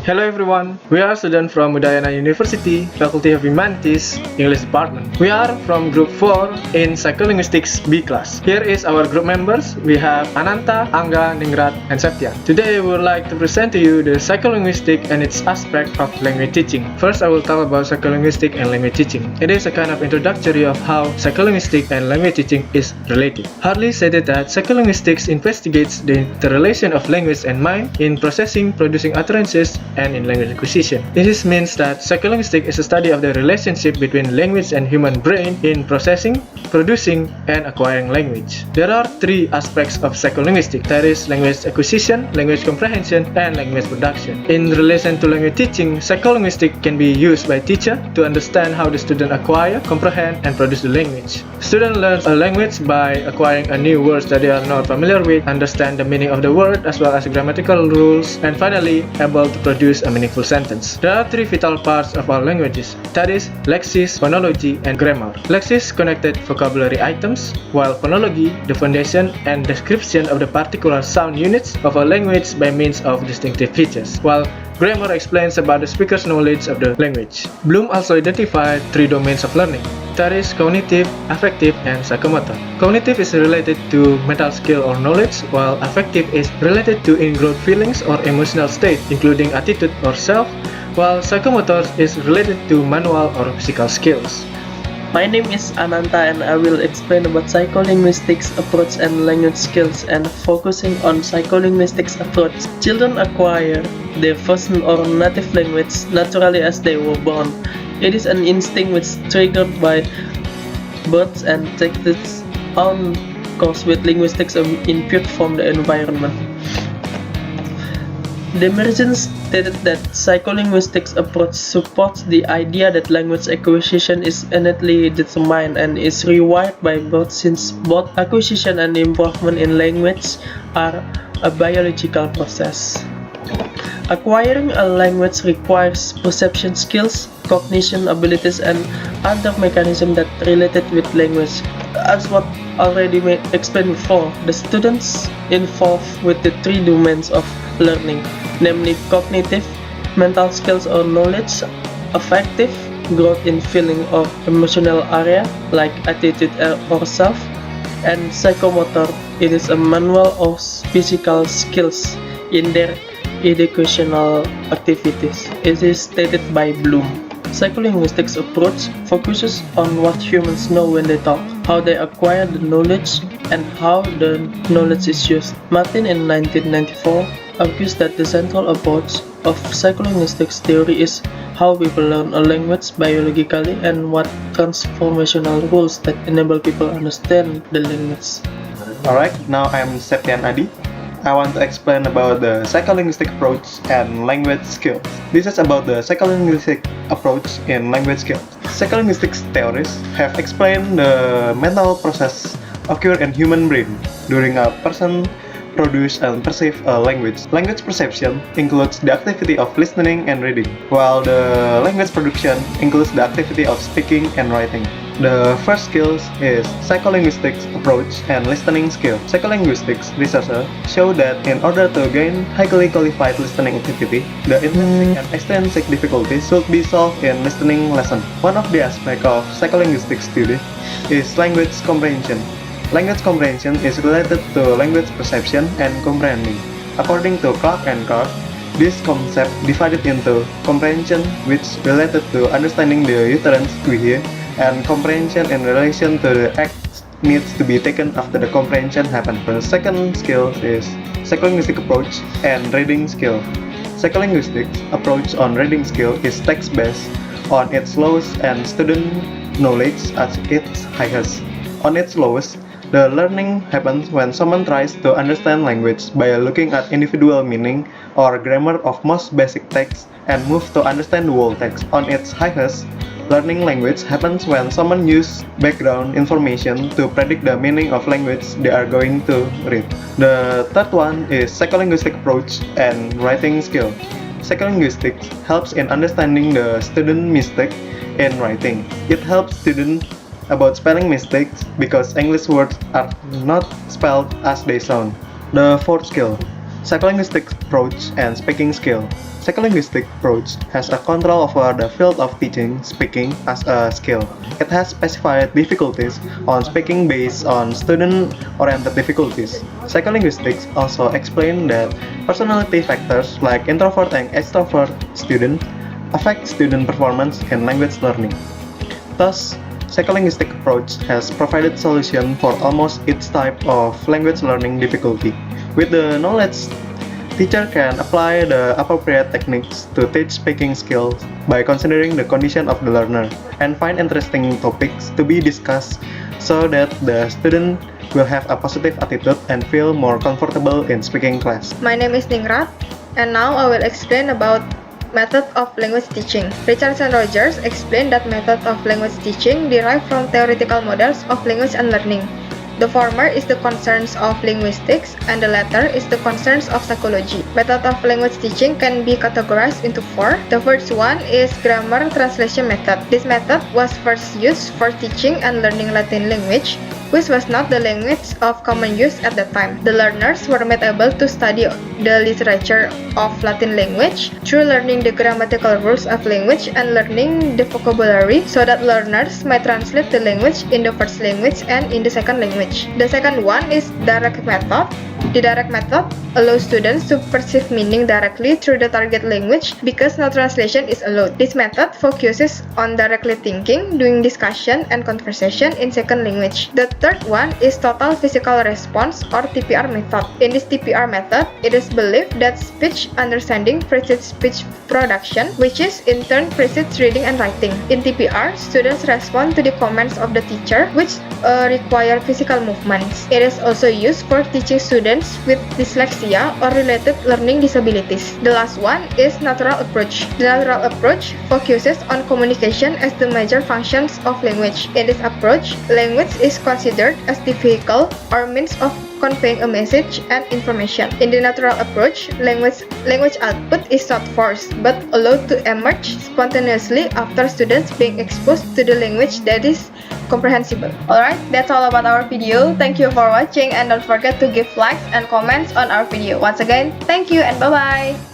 Hello everyone, we are students from Udayana University, Faculty of Humanities, English Department. We are from Group 4 in Psycholinguistics B class. Here is our group members. We have Ananta, Angga, Ningrat, and Septian. Today we would like to present to you the psycholinguistic and its aspect of language teaching. First I will talk about psycholinguistic and language teaching. It is a kind of introductory of how psycholinguistic and language teaching is related. Hartly stated that psycholinguistics investigates the interrelation of language and mind in processing, producing utterances, and in language acquisition. This means that psycholinguistics is a study of the relationship between language and human brain in processing, producing, and acquiring language. There are three aspects of psycholinguistics. There is language acquisition, language comprehension, and language production. In relation to language teaching, psycholinguistics can be used by teacher to understand how the student acquire, comprehend, and produce the language. Student learns a language by acquiring a new words that they are not familiar with, understand the meaning of the word as well as grammatical rules, and finally able to produce a meaningful sentence. There are three vital parts of our languages, that is, lexis, phonology, and grammar. Lexis connected vocabulary items, while phonology, the foundation and description of the particular sound units of a language by means of distinctive features, while grammar explains about the speaker's knowledge of the language. Bloom also identified three domains of learning, that is, cognitive, affective, and psychomotor. Cognitive is related to mental skill or knowledge, while affective is related to ingrowth feelings or emotional state, including attitude or self, while psychomotor is related to manual or physical skills. My name is Ananta and I will explain about psycholinguistics approach and language skills, and focusing on psycholinguistics approach. Children acquire their first or native language naturally as they were born. It is an instinct which is triggered by birth and takes its own course with linguistics input from the environment. Demirezen stated that psycholinguistics approach supports the idea that language acquisition is innately determined and is rewired by birth, since both acquisition and improvement in language are a biological process. Acquiring a language requires perception skills, cognition abilities, and other mechanisms that related with language. As what already explained before, the students involved with the three domains of learning, namely cognitive, mental skills or knowledge, affective, growth in feeling or emotional area like attitude or self, and psychomotor. It is a manual or physical skills in their educational activities. It is stated by Bloom. Psycholinguistics approach focuses on what humans know when they talk, how they acquire the knowledge, and how the knowledge is used. Matlin in 1994 argues that the central approach of psycholinguistics theory is how people learn a language biologically and what transformational rules that enable people understand the language. Alright, now I'm Septian Adi. I want to explain about the psycholinguistic approach and language skills. This is about the psycholinguistic approach in language skills. Psycholinguistic theorists have explained the mental process occur in human brain during a person produce and perceive a language. Language perception includes the activity of listening and reading, while the language production includes the activity of speaking and writing. The first skills is psycholinguistics approach and listening skill. Psycholinguistics researchers show that in order to gain highly qualified listening activity, the intrinsic and extrinsic difficulties should be solved in listening lesson. One of the aspects of psycholinguistic study is language comprehension. Language comprehension is related to language perception and comprehending. According to Clark and Clark, this concept divided into comprehension, which related to understanding the utterance we hear, and comprehension in relation to the act needs to be taken after the comprehension happens. The second skill is psycholinguistic approach and reading skill. Psycholinguistic approach on reading skill is text-based on its lowest and student knowledge at its highest. On its lowest, the learning happens when someone tries to understand language by looking at individual meaning or grammar of most basic text and move to understand the whole text. On its highest, learning language happens when someone uses background information to predict the meaning of language they are going to read. The third one is psycholinguistic approach and writing skill. Psycholinguistics helps in understanding the student mistake in writing. It helps students about spelling mistakes because English words are not spelled as they sound. The fourth skill, Psycholinguistic approach and speaking skill. Psycholinguistic approach has a control over the field of teaching speaking as a skill. It has specified difficulties on speaking based on student-oriented difficulties. Psycholinguistics also explain that personality factors like introvert and extrovert students affect student performance in language learning. Thus, psycholinguistic approach has provided solution for almost each type of language learning difficulty. With the knowledge, teacher can apply the appropriate techniques to teach speaking skills by considering the condition of the learner and find interesting topics to be discussed so that the student will have a positive attitude and feel more comfortable in speaking class. My name is Ningrat, and now I will explain about method of language teaching. Richardson Rogers explained that method of language teaching derived from theoretical models of language and learning. The former is the concerns of linguistics, and the latter is the concerns of psychology. Method of language teaching can be categorized into four. The first one is grammar translation method. This method was first used for teaching and learning Latin language, which was not the language of common use at the time. The learners were made able to study the literature of Latin language through learning the grammatical rules of language and learning the vocabulary so that learners might translate the language in the first language and in the second language. The second one is direct method. The direct method allows students to perceive meaning directly through the target language because no translation is allowed. This method focuses on directly thinking, doing discussion and conversation in second language. The third one is total physical response or TPR method. In this TPR method, it is believed that speech understanding precedes speech production, which is in turn precedes reading and writing. In TPR, students respond to the commands of the teacher, which require physical movements. It is also used for teaching students with dyslexia or related learning disabilities. The last one is natural approach. The natural approach focuses on communication as the major functions of language. In this approach, language is considered as the vehicle or means of conveying a message and information. In the natural approach, language output is not forced but allowed to emerge spontaneously after students being exposed to the language that is comprehensible. Alright, that's all about our video. Thank you for watching and don't forget to give likes and comments on our video. Once again, thank you and bye bye!